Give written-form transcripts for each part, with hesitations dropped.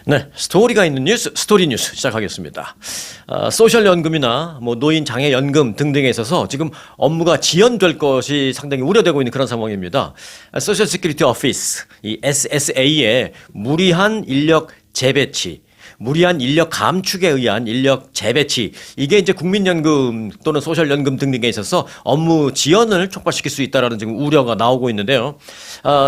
네, 스토리가 있는 뉴스, 스토리 뉴스 시작하겠습니다. 소셜연금이나 뭐 노인 장애연금 등등에 있어서 지금 업무가 지연될 것이 상당히 우려되고 있는 그런 상황입니다. 소셜 시큐리티 오피스, 이 SSA의 무리한 인력 재배치, 무리한 인력 감축에 의한 인력 재배치, 이게 이제 국민연금 또는 소셜연금 등등에 있어서 업무 지연을 촉발시킬 수 있다라는 지금 우려가 나오고 있는데요.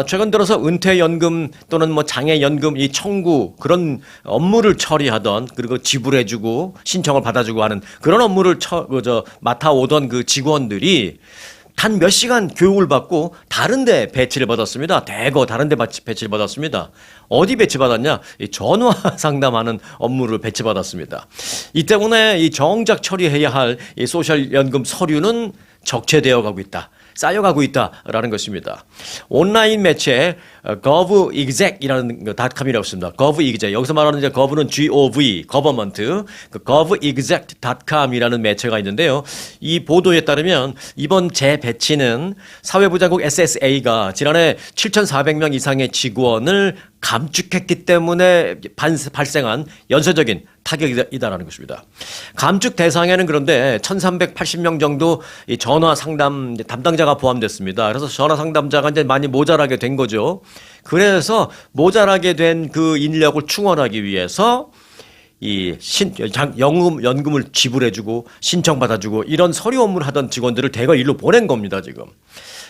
최근 들어서 은퇴연금 또는 뭐 장애연금 이 청구 그런 업무를 처리하던, 그리고 지불해주고 신청을 받아주고 하는 그런 업무를 맡아오던 그 직원들이 단 몇 시간 교육을 받고 다른 데 배치를 받았습니다. 대거 다른 데 배치를 받았습니다. 어디 배치받았냐? 이 전화 상담하는 업무를 배치받았습니다. 이 때문에 이 정작 처리해야 할 이 소셜연금 서류는 적체되어 가고 있다, 쌓여가고 있다라는 것입니다. 온라인 매체 govexec이라는 닷컴이라고 있습니다. govexec, 여기서 말하는 이제 gov는 gov, government, 그 govexec.com이라는 매체가 있는데요. 이 보도에 따르면 이번 재배치는 사회보장국 SSA가 지난해 7,400명 이상의 직원을 감축했기 때문에 발생한 연쇄적인 타격이다라는 것입니다. 감축 대상에는 그런데 1,380명 정도 이 전화 상담 담당자가 포함됐습니다. 그래서 전화 상담자가 이제 많이 모자라게 된 거죠. 그래서 모자라게 된 그 인력을 충원하기 위해서 이 연금을 지불해주고 신청받아주고 이런 서류 업무를 하던 직원들을 대거 일로 보낸 겁니다, 지금.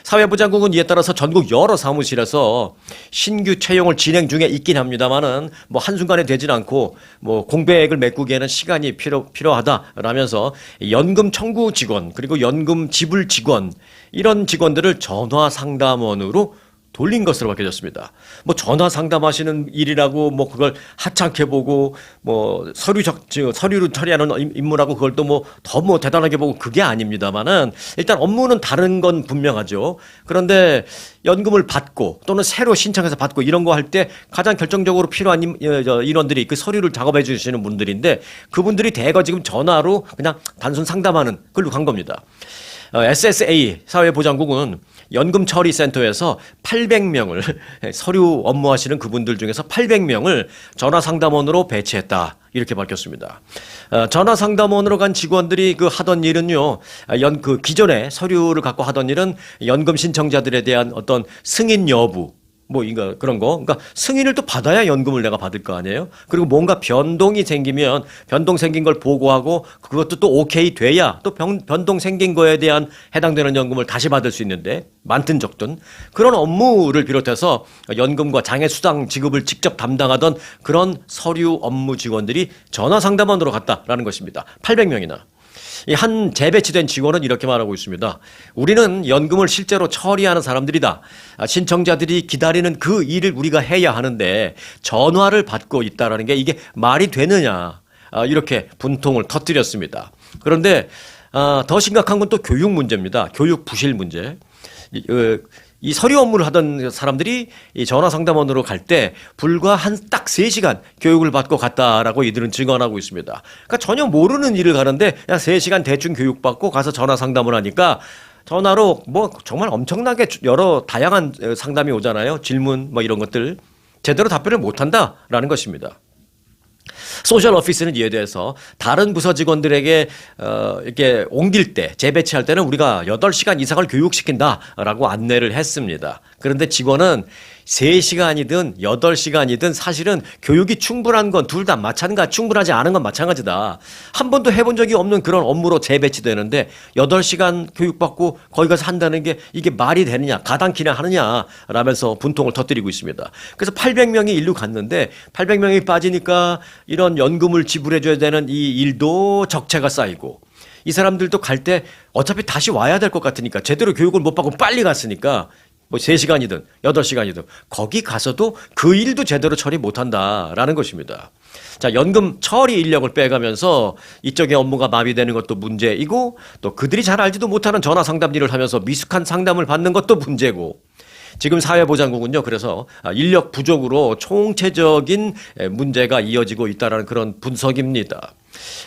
사회보장국은 이에 따라서 전국 여러 사무실에서 신규 채용을 진행 중에 있긴 합니다만은 뭐 한순간에 되진 않고 뭐 공백을 메꾸기에는 시간이 필요하다라면서 연금 청구 직원 그리고 연금 지불 직원 이런 직원들을 전화 상담원으로 돌린 것으로 밝혀졌습니다. 뭐 전화 상담하시는 일이라고 뭐 그걸 하찮게 보고 뭐 서류를 처리하는 임무라고 그걸 또 뭐 더 뭐 대단하게 보고 그게 아닙니다만은 일단 업무는 다른 건 분명하죠. 그런데 연금을 받고 또는 새로 신청해서 받고 이런 거 할 때 가장 결정적으로 필요한 인원들이 그 서류를 작업해 주시는 분들인데 그분들이 대거 지금 전화로 그냥 단순 상담하는 걸로 간 겁니다. SSA 사회보장국은 연금 처리 센터에서 800명을 서류 업무하시는 그분들 중에서 800명을 전화 상담원으로 배치했다, 이렇게 밝혔습니다. 전화 상담원으로 간 직원들이 그 하던 일은요, 그 기존에 서류를 갖고 하던 일은 연금 신청자들에 대한 어떤 승인 여부, 뭐, 그런 거. 그러니까 승인을 또 받아야 연금을 내가 받을 거 아니에요? 그리고 뭔가 변동이 생기면 변동 생긴 걸 보고하고 그것도 또 오케이 돼야 또 변동 생긴 거에 대한 해당되는 연금을 다시 받을 수 있는데, 많든 적든 그런 업무를 비롯해서 연금과 장애수당 지급을 직접 담당하던 그런 서류 업무 직원들이 전화 상담원으로 갔다라는 것입니다. 800명이나. 이 한 재배치된 직원은 이렇게 말하고 있습니다. 우리는 연금을 실제로 처리하는 사람들이다. 신청자들이 기다리는 그 일을 우리가 해야 하는데 전화를 받고 있다는 게 이게 말이 되느냐, 이렇게 분통을 터뜨렸습니다. 그런데 더 심각한 건 또 교육 문제입니다. 교육 부실 문제. 이 서류 업무를 하던 사람들이 이 전화 상담원으로 갈 때 불과 딱 3시간 교육을 받고 갔다라고 이들은 증언하고 있습니다. 그러니까 전혀 모르는 일을 가는데 그냥 3시간 대충 교육받고 가서 전화 상담을 하니까 전화로 뭐 정말 엄청나게 여러 다양한 상담이 오잖아요. 질문 뭐 이런 것들 제대로 답변을 못 한다라는 것입니다. 소셜 오피스는 이에 대해서 다른 부서 직원들에게 이렇게 옮길 때, 재배치할 때는 우리가 8시간 이상을 교육시킨다라고 안내를 했습니다. 그런데 직원은 3시간이든 8시간이든 사실은 교육이 충분한 건 둘 다 마찬가지, 충분하지 않은 건 마찬가지다. 한 번도 해본 적이 없는 그런 업무로 재배치되는데 8시간 교육받고 거기 가서 한다는 게 이게 말이 되느냐, 가당키나 하느냐 라면서 분통을 터뜨리고 있습니다. 그래서 800명이 일로 갔는데 800명이 빠지니까 이런 연금을 지불해줘야 되는 이 일도 적체가 쌓이고, 이 사람들도 갈 때 어차피 다시 와야 될 것 같으니까 제대로 교육을 못 받고 빨리 갔으니까 뭐 3시간이든 8시간이든 거기 가서도 그 일도 제대로 처리 못한다라는 것입니다. 자, 연금 처리 인력을 빼가면서 이쪽의 업무가 마비되는 것도 문제이고, 또 그들이 잘 알지도 못하는 전화 상담 일을 하면서 미숙한 상담을 받는 것도 문제고, 지금 사회보장국은요, 그래서 인력 부족으로 총체적인 문제가 이어지고 있다는 그런 분석입니다.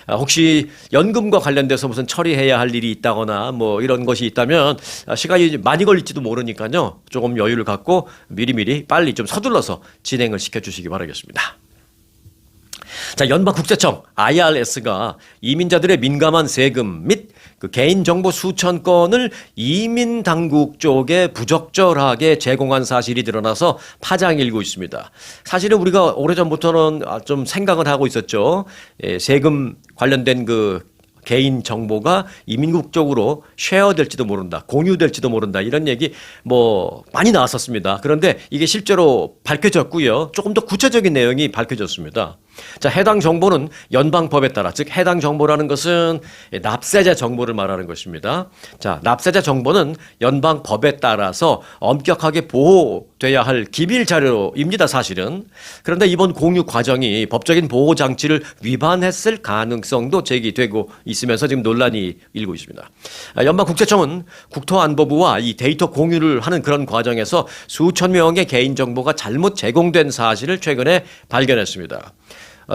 혹시 연금과 관련돼서 무슨 처리해야 할 일이 있다거나 뭐 이런 것이 있다면 시간이 많이 걸릴지도 모르니까요, 조금 여유를 갖고 미리미리 빨리 좀 서둘러서 진행을 시켜주시기 바라겠습니다. 자, 연방국세청 IRS가 이민자들의 민감한 세금 및 그 개인정보 수천 건을 이민 당국 쪽에 부적절하게 제공한 사실이 드러나서 파장이 일고 있습니다. 사실은 우리가 오래전부터는 좀 생각을 하고 있었죠. 세금 관련된 그 개인 정보가 이민국 쪽으로 쉐어될지도 모른다, 공유될지도 모른다, 이런 얘기 뭐 많이 나왔었습니다. 그런데 이게 실제로 밝혀졌고요. 조금 더 구체적인 내용이 밝혀졌습니다. 자, 해당 정보는 연방법에 따라, 즉 해당 정보라는 것은 납세자 정보를 말하는 것입니다. 자, 납세자 정보는 연방법에 따라서 엄격하게 보호돼야 할 기밀 자료입니다, 사실은. 그런데 이번 공유 과정이 법적인 보호 장치를 위반했을 가능성도 제기되고 있으면서 지금 논란이 일고 있습니다. 연방국세청은 국토안보부와 이 데이터 공유를 하는 그런 과정에서 수천 명의 개인정보가 잘못 제공된 사실을 최근에 발견했습니다.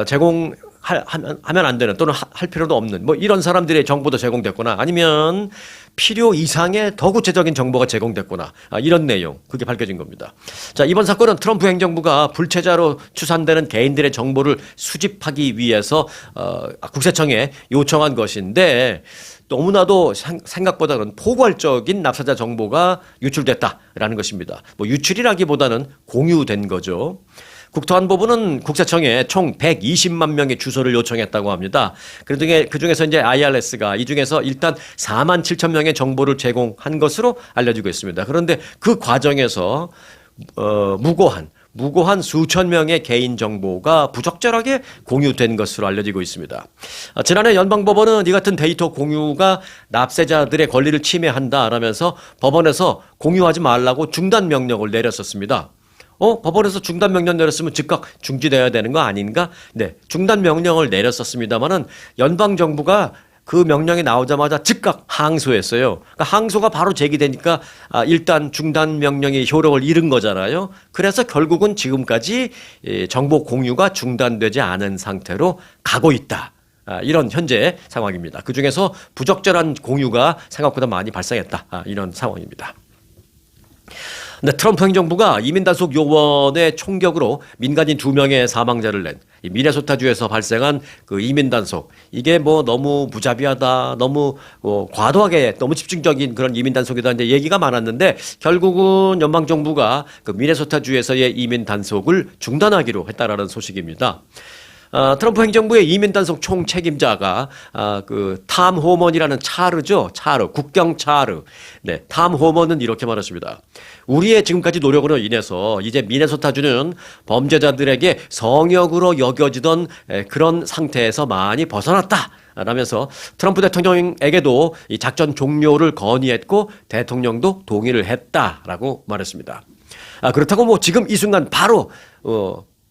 제공하면 안 되는, 또는 할 필요도 없는 뭐 이런 사람들의 정보도 제공됐거나, 아니면 필요 이상의 더 구체적인 정보가 제공됐거나, 이런 내용, 그게 밝혀진 겁니다. 자, 이번 사건은 트럼프 행정부가 불체자로 추산되는 개인들의 정보를 수집하기 위해서 국세청에 요청한 것인데, 너무나도 생각보다는 포괄적인 납세자 정보가 유출됐다라는 것입니다. 뭐 유출이라기보다는 공유된 거죠. 국토안보부는 국세청에 총 120만 명의 주소를 요청했다고 합니다. 그 중에서 이제 IRS가 이 중에서 일단 4만 7천 명의 정보를 제공한 것으로 알려지고 있습니다. 그런데 그 과정에서 무고한 수천 명의 개인 정보가 부적절하게 공유된 것으로 알려지고 있습니다. 지난해 연방법원은 이 같은 데이터 공유가 납세자들의 권리를 침해한다라면서 법원에서 공유하지 말라고 중단 명령을 내렸었습니다. 법원에서 중단 명령 내렸으면 즉각 중지돼야 되는 거 아닌가? 네, 중단 명령을 내렸었습니다만은 연방 정부가 그 명령이 나오자마자 즉각 항소했어요. 그러니까 항소가 바로 제기되니까 일단 중단 명령의 효력을 잃은 거잖아요. 그래서 결국은 지금까지 정보 공유가 중단되지 않은 상태로 가고 있다. 이런 현재 상황입니다. 그중에서 부적절한 공유가 생각보다 많이 발생했다. 이런 상황입니다. 네, 트럼프 행정부가 이민단속 요원의 총격으로 민간인 2명의 사망자를 낸 이 미네소타주에서 발생한 그 이민단속, 이게 뭐 너무 무자비하다, 너무 과도하게 너무 집중적인 그런 이민단속이다 이제 얘기가 많았는데, 결국은 연방정부가 그 미네소타주에서의 이민단속을 중단하기로 했다라는 소식입니다. 트럼프 행정부의 이민단속 총 책임자가 그 탐 호먼이라는 차르죠. 차르, 국경 차르. 네, 탐 호먼은 이렇게 말했습니다. 우리의 지금까지 노력으로 인해서 이제 미네소타주는 범죄자들에게 성역으로 여겨지던 그런 상태에서 많이 벗어났다 라면서 트럼프 대통령에게도 이 작전 종료를 건의했고 대통령도 동의를 했다라고 말했습니다. 그렇다고 뭐 지금 이 순간 바로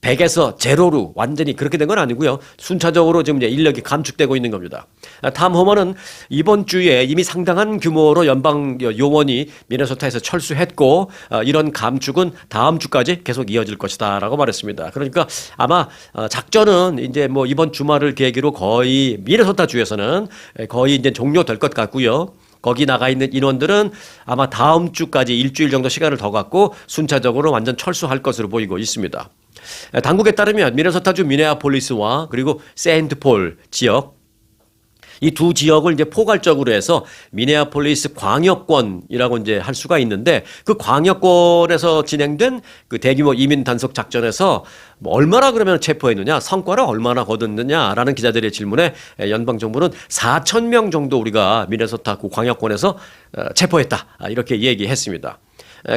100에서 제로로 완전히 그렇게 된 건 아니고요. 순차적으로 지금 이제 인력이 감축되고 있는 겁니다. 탐 호먼은 이번 주에 이미 상당한 규모로 연방 요원이 미네소타에서 철수했고, 이런 감축은 다음 주까지 계속 이어질 것이다라고 말했습니다. 그러니까 아마 작전은 이제 뭐 이번 주말을 계기로 거의 미네소타 주에서는 거의 이제 종료될 것 같고요. 거기 나가 있는 인원들은 아마 다음 주까지 일주일 정도 시간을 더 갖고 순차적으로 완전 철수할 것으로 보이고 있습니다. 당국에 따르면 미네소타주 미네아폴리스와 그리고 세인트폴 지역, 이 두 지역을 이제 포괄적으로 해서 미네아폴리스 광역권이라고 이제 할 수가 있는데, 그 광역권에서 진행된 그 대규모 이민 단속 작전에서 뭐 얼마나 그러면 체포했느냐, 성과를 얼마나 거뒀느냐라는 기자들의 질문에 연방 정부는 4천 명 정도 우리가 미네소타 그 광역권에서 체포했다, 이렇게 얘기했습니다.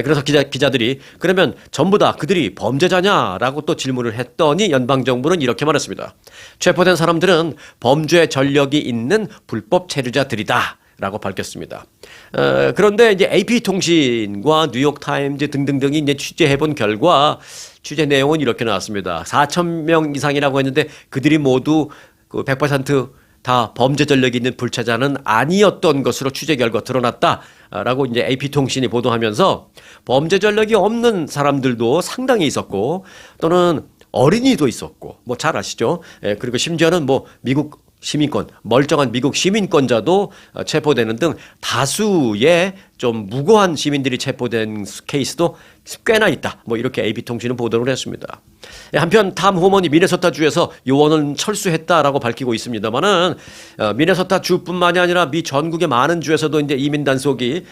그래서 기자들이 그러면 전부 다 그들이 범죄자냐라고 또 질문을 했더니 연방정부는 이렇게 말했습니다. 체포된 사람들은 범죄 전력이 있는 불법 체류자들이다 라고 밝혔습니다. 그런데 이제 AP통신과 뉴욕타임즈 등등등이 이제 취재해본 결과 취재 내용은 이렇게 나왔습니다. 4천 명 이상이라고 했는데 그들이 모두 그 100%다 범죄 전력이 있는 불체자는 아니었던 것으로 취재 결과 드러났다라고 이제 AP통신이 보도하면서, 범죄 전력이 없는 사람들도 상당히 있었고, 또는 어린이도 있었고, 뭐 잘 아시죠? 그리고 심지어는 뭐 미국 시민권, 멀쩡한 미국 시민권자도 체포되는 등 다수의 좀 무고한 시민들이 체포된 케이스도 꽤나 있다. 뭐 이렇게 AP통신은 보도를 했습니다. 한편 탐 호먼이 미네소타주에서 요원을 철수했다라고 밝히고 있습니다만은 미네소타 주뿐만이 아니라 미 전국의 많은 주에서도 이제 이민 단속이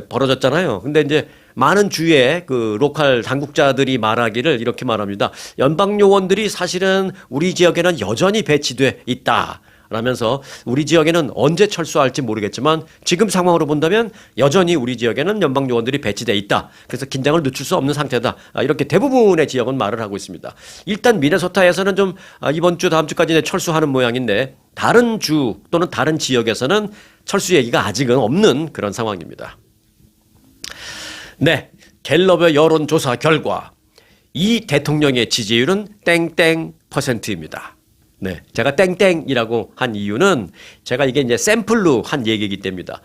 벌어졌잖아요. 근데 이제 많은 주의 그 로컬 당국자들이 말하기를 이렇게 말합니다. 연방 요원들이 사실은 우리 지역에는 여전히 배치돼 있다. 라면서 우리 지역에는 언제 철수할지 모르겠지만 지금 상황으로 본다면 여전히 우리 지역에는 연방 요원들이 배치돼 있다. 그래서 긴장을 늦출 수 없는 상태다. 이렇게 대부분의 지역은 말을 하고 있습니다. 일단 미네소타에서는 좀 이번 주 다음 주까지 철수하는 모양인데 다른 주 또는 다른 지역에서는 철수 얘기가 아직은 없는 그런 상황입니다. 네, 갤럽의 여론조사 결과 이 대통령의 지지율은 땡땡 %입니다. 네, 제가 땡땡이라고 한 이유는 제가 이게 이제 샘플로 한 얘기이기 때문입니다.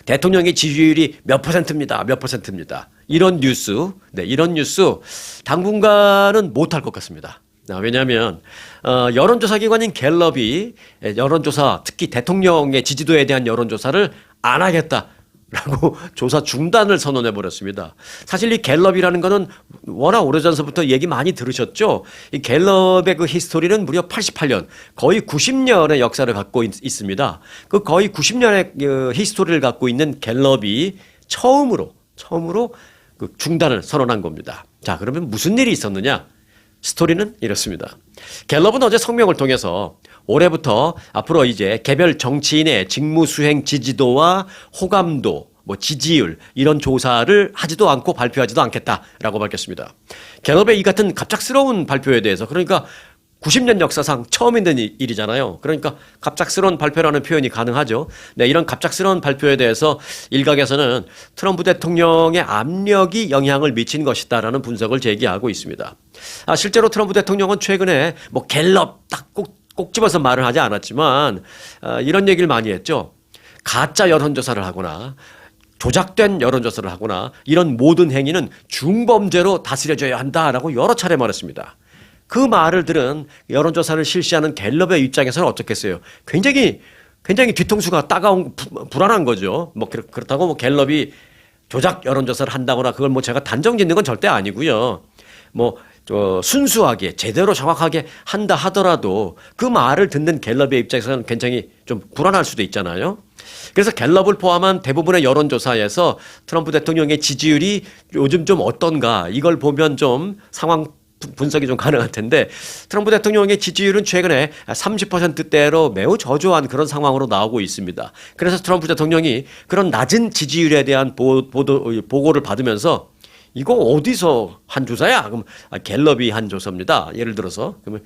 대통령의 지지율이 몇 %입니다. 몇 %입니다. 이런 뉴스, 네, 이런 뉴스 당분간은 못할 것 같습니다. 왜냐하면 여론조사 기관인 갤럽이 여론조사, 특히 대통령의 지지도에 대한 여론조사를 안 하겠다. 라고 조사 중단을 선언해 버렸습니다. 사실 이 갤럽이라는 거는 워낙 오래전서부터 얘기 많이 들으셨죠. 이 갤럽의 그 히스토리는 무려 88년, 거의 90년의 역사를 갖고 있습니다. 그 거의 90년의 그 히스토리를 갖고 있는 갤럽이 처음으로 그 중단을 선언한 겁니다. 자, 그러면 무슨 일이 있었느냐? 스토리는 이렇습니다. 갤럽은 어제 성명을 통해서 올해부터 앞으로 이제 개별 정치인의 직무 수행 지지도와 호감도, 뭐 지지율 이런 조사를 하지도 않고 발표하지도 않겠다라고 밝혔습니다. 갤럽의 이 같은 갑작스러운 발표에 대해서 그러니까 90년 역사상 처음 있는 일이잖아요. 그러니까 갑작스러운 발표라는 표현이 가능하죠. 네, 이런 갑작스러운 발표에 대해서 일각에서는 트럼프 대통령의 압력이 영향을 미친 것이다라는 분석을 제기하고 있습니다. 실제로 트럼프 대통령은 최근에 뭐 갤럽 딱 꼭 집어서 말을 하지 않았지만 이런 얘기를 많이 했죠. 가짜 여론조사를 하거나 조작된 여론조사를 하거나 이런 모든 행위는 중범죄로 다스려져야 한다라고 여러 차례 말했습니다. 그 말을 들은 여론조사를 실시하는 갤럽의 입장에서는 어떻겠어요? 굉장히 뒤통수가 따가운 불안한 거죠. 뭐 그렇다고 뭐 갤럽이 조작 여론조사를 한다거나 그걸 뭐 제가 단정 짓는 건 절대 아니고요. 뭐 순수하게 제대로 정확하게 한다 하더라도 그 말을 듣는 갤럽의 입장에서는 굉장히 좀 불안할 수도 있잖아요. 그래서 갤럽을 포함한 대부분의 여론조사에서 트럼프 대통령의 지지율이 요즘 좀 어떤가 이걸 보면 좀 상황 분석이 좀 가능할 텐데 트럼프 대통령의 지지율은 최근에 30%대로 매우 저조한 그런 상황으로 나오고 있습니다. 그래서 트럼프 대통령이 그런 낮은 지지율에 대한 보고를 받으면서 이거 어디서 한 조사야? 그럼 갤럽이 한 조사입니다. 예를 들어서 그러면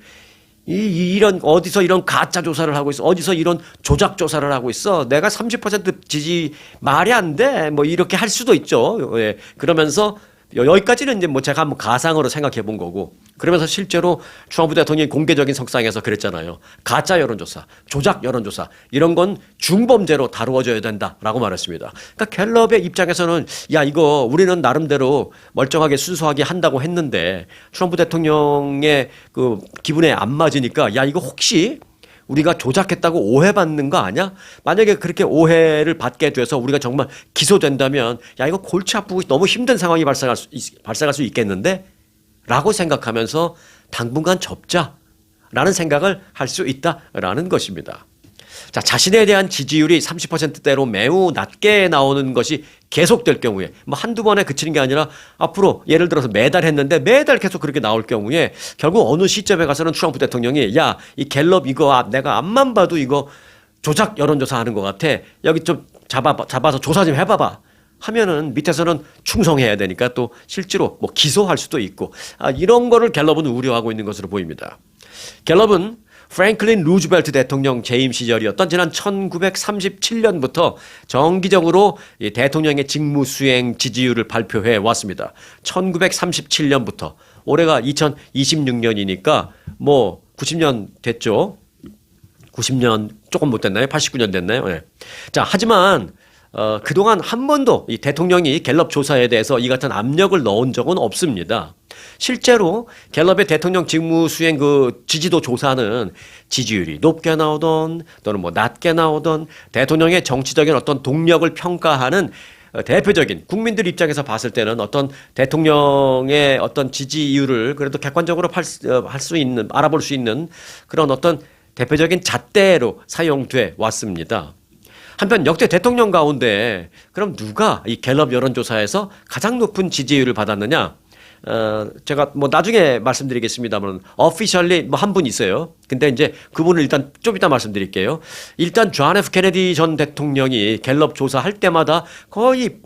이런 어디서 이런 가짜 조사를 하고 있어? 어디서 이런 조작 조사를 하고 있어? 내가 30% 지지 말이 안 돼. 뭐 이렇게 할 수도 있죠. 예. 그러면서 여기까지는 이제 뭐 제가 한번 가상으로 생각해 본 거고 그러면서 실제로 트럼프 대통령이 공개적인 석상에서 그랬잖아요. 가짜 여론조사, 조작 여론조사 이런 건 중범죄로 다루어져야 된다라고 말했습니다. 그러니까 갤럽의 입장에서는 야 이거 우리는 나름대로 멀쩡하게 순수하게 한다고 했는데 트럼프 대통령의 그 기분에 안 맞으니까 야 이거 혹시 우리가 조작했다고 오해받는 거 아니야? 만약에 그렇게 오해를 받게 돼서 우리가 정말 기소된다면 야 이거 골치 아프고 너무 힘든 상황이 발생할 수 있겠는데? 라고 생각하면서 당분간 접자라는 생각을 할 수 있다라는 것입니다. 자, 자신에 대한 지지율이 30%대로 매우 낮게 나오는 것이 계속될 경우에 뭐 한두 번에 그치는 게 아니라 앞으로 예를 들어서 매달 했는데 매달 계속 그렇게 나올 경우에 결국 어느 시점에 가서는 트럼프 대통령이 야, 이 갤럽 이거 내가 앞만 봐도 이거 조작 여론조사 하는 것 같아. 여기 좀 잡아서 조사 좀 해봐봐. 하면은 밑에서는 충성해야 되니까 또 실제로 뭐 기소할 수도 있고 이런 거를 갤럽은 우려하고 있는 것으로 보입니다. 갤럽은 프랭클린 루즈벨트 대통령 재임 시절이었던 지난 1937년부터 정기적으로 대통령의 직무 수행 지지율을 발표해 왔습니다. 1937년부터 올해가 2026년이니까 뭐 90년 됐죠. 90년 조금 못 됐나요? 89년 됐나요? 네. 자, 하지만 그동안 한 번도 이 대통령이 갤럽 조사에 대해서 이 같은 압력을 넣은 적은 없습니다. 실제로 갤럽의 대통령 직무 수행 그 지지도 조사는 지지율이 높게 나오던 또는 뭐 낮게 나오던 대통령의 정치적인 어떤 동력을 평가하는 대표적인 국민들 입장에서 봤을 때는 어떤 대통령의 어떤 지지율을 그래도 객관적으로 할 수 있는, 알아볼 수 있는 그런 어떤 대표적인 잣대로 사용돼 왔습니다. 한편 역대 대통령 가운데 그럼 누가 이 갤럽 여론조사에서 가장 높은 지지율을 받았느냐? 제가 뭐 나중에 말씀드리겠습니다만 officially 뭐 한 분 있어요. 근데 이제 그분을 일단 좀 이따 말씀드릴게요. 일단 존 F 케네디 전 대통령이 갤럽 조사할 때마다 거의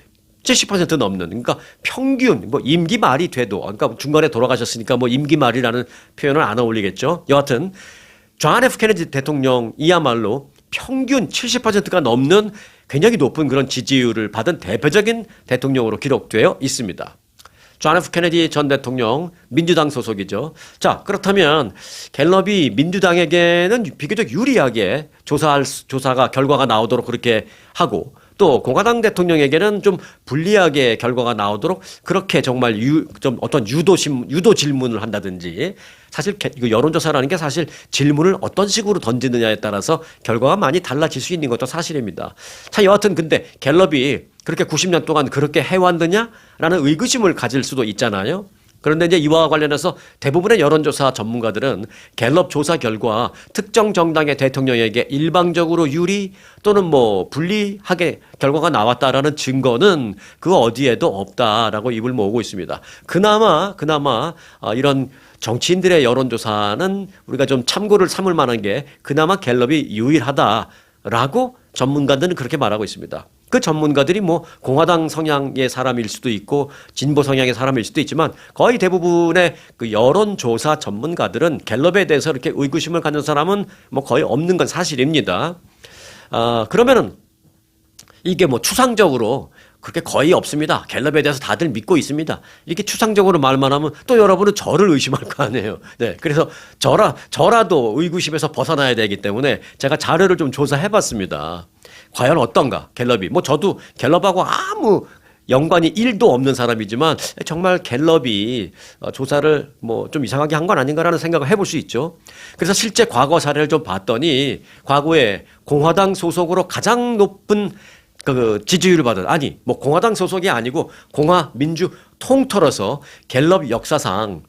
70% 넘는, 그러니까 평균 뭐 임기 말이 돼도, 그러니까 중간에 돌아가셨으니까 뭐 임기 말이라는 표현을 안 어울리겠죠. 여하튼 존 F 케네디 대통령이야말로 평균 70%가 넘는 굉장히 높은 그런 지지율을 받은 대표적인 대통령으로 기록되어 있습니다. 존 F 케네디 전 대통령 민주당 소속이죠. 자, 그렇다면 갤럽이 민주당에게는 비교적 유리하게 조사가 결과가 나오도록 그렇게 하고 또 공화당 대통령에게는 좀 불리하게 결과가 나오도록 그렇게 정말 좀 어떤 유도 질문을 한다든지 사실 이거 여론조사라는 게 사실 질문을 어떤 식으로 던지느냐에 따라서 결과가 많이 달라질 수 있는 것도 사실입니다. 자, 여하튼 근데 갤럽이 그렇게 90년 동안 그렇게 해왔느냐라는 의구심을 가질 수도 있잖아요. 그런데 이제 이와 관련해서 대부분의 여론조사 전문가들은 갤럽 조사 결과 특정 정당의 대통령에게 일방적으로 유리 또는 뭐 불리하게 결과가 나왔다라는 증거는 그 어디에도 없다라고 입을 모으고 있습니다. 그나마 이런 정치인들의 여론조사는 우리가 좀 참고를 삼을 만한 게 그나마 갤럽이 유일하다라고 전문가들은 그렇게 말하고 있습니다. 그 전문가들이 뭐 공화당 성향의 사람일 수도 있고 진보 성향의 사람일 수도 있지만 거의 대부분의 그 여론조사 전문가들은 갤럽에 대해서 이렇게 의구심을 갖는 사람은 뭐 거의 없는 건 사실입니다. 그러면은 이게 뭐 추상적으로 그렇게 거의 없습니다. 갤럽에 대해서 다들 믿고 있습니다. 이렇게 추상적으로 말만 하면 또 여러분은 저를 의심할 거 아니에요. 네. 그래서 저라도 의구심에서 벗어나야 되기 때문에 제가 자료를 좀 조사해 봤습니다. 과연 어떤가? 갤럽이. 뭐 저도 갤럽하고 아무 연관이 1도 없는 사람이지만 정말 갤럽이 조사를 뭐 좀 이상하게 한 건 아닌가라는 생각을 해볼 수 있죠. 그래서 실제 과거 사례를 좀 봤더니 과거에 공화당 소속으로 가장 높은 그 지지율을 받은, 아니 뭐 공화당 소속이 아니고 민주 통틀어서 갤럽 역사상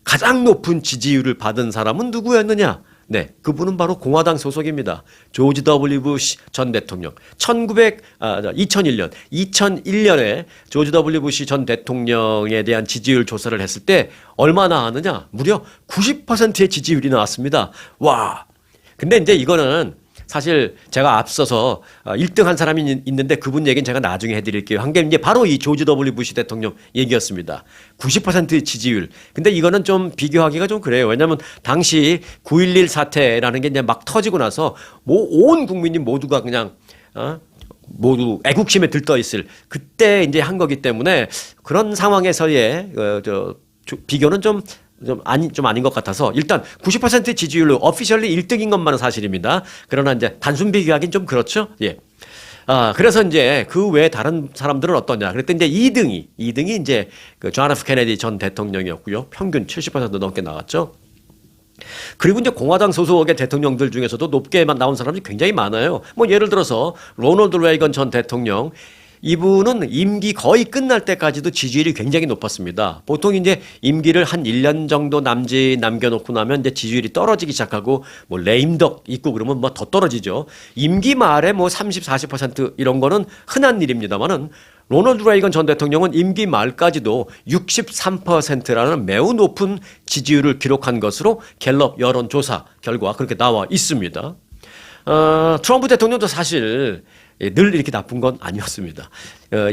가장 높은 지지율을 받은 사람은 누구였느냐? 네, 그분은 바로 공화당 소속입니다. 조지 W. 부시 전 대통령. 2001년에 조지 W. 부시 전 대통령에 대한 지지율 조사를 했을 때 얼마나 하느냐? 무려 90%의 지지율이 나왔습니다. 와. 근데 이제 이거는 사실 제가 앞서서 1등 한 사람이 있는데 그분 얘기는 제가 나중에 해드릴게요. 한 게 이제 바로 이 조지 W. 부시 대통령 얘기였습니다. 90%의 지지율. 근데 이거는 좀 비교하기가 좀 그래요. 왜냐하면 당시 9.11 사태라는 게 이제 막 터지고 나서 뭐 온 국민이 모두가 그냥 모두 애국심에 들떠 있을 그때 이제 한 거기 때문에 그런 상황에서의 비교는 좀 아닌 것 같아서 일단 90% 지지율로 오피셜리 1등인 것만은 사실입니다. 그러나 이제 단순 비교하기는 좀 그렇죠. 예. 그래서 이제 그 외에 다른 사람들은 어떠냐. 그랬더니 이제 2등이 이제 그 존 F 케네디 전 대통령이었고요. 평균 70% 넘게 나왔죠. 그리고 이제 공화당 소속의 대통령들 중에서도 높게 나온 사람이 굉장히 많아요. 뭐 예를 들어서 로널드 레이건 전 대통령. 이분은 임기 거의 끝날 때까지도 지지율이 굉장히 높았습니다. 보통 이제 임기를 한 1년 정도 남겨놓고 나면 이제 지지율이 떨어지기 시작하고 뭐 레임덕 있고 그러면 뭐 더 떨어지죠. 임기 말에 뭐 30, 40% 이런 거는 흔한 일입니다만은 로널드 레이건 전 대통령은 임기 말까지도 63%라는 매우 높은 지지율을 기록한 것으로 갤럽 여론조사 결과 그렇게 나와 있습니다. 트럼프 대통령도 사실 늘 이렇게 나쁜 건 아니었습니다.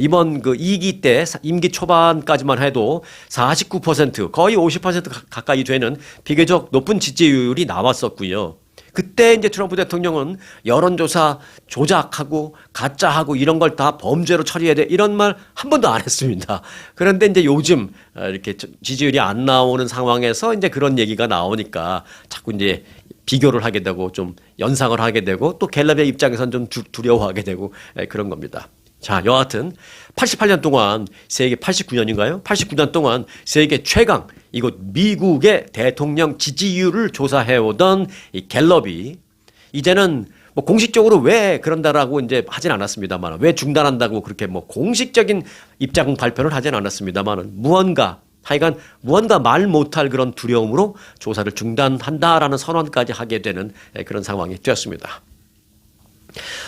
이번 그 2기 때 임기 초반까지만 해도 49% 거의 50% 가까이 되는 비교적 높은 지지율이 나왔었고요. 그때 이제 트럼프 대통령은 여론조사 조작하고 가짜하고 이런 걸 다 범죄로 처리해야 돼 이런 말 한 번도 안 했습니다. 그런데 이제 요즘 이렇게 지지율이 안 나오는 상황에서 이제 그런 얘기가 나오니까 자꾸 이제 비교를 하게 되고 좀 연상을 하게 되고 또 갤럽의 입장에서는 좀 두려워하게 되고 그런 겁니다. 자, 여하튼 88년 동안 세계 89년인가요? 89년 동안 세계 최강 이곳 미국의 대통령 지지율을 조사해오던 이 갤럽이 이제는 뭐 공식적으로 왜 그런다라고 이제 하진 않았습니다만 왜 중단한다고 그렇게 뭐 공식적인 입장 발표를 하진 않았습니다만 하여간 무언가 말 못할 그런 두려움으로 조사를 중단한다라는 선언까지 하게 되는 그런 상황이 되었습니다.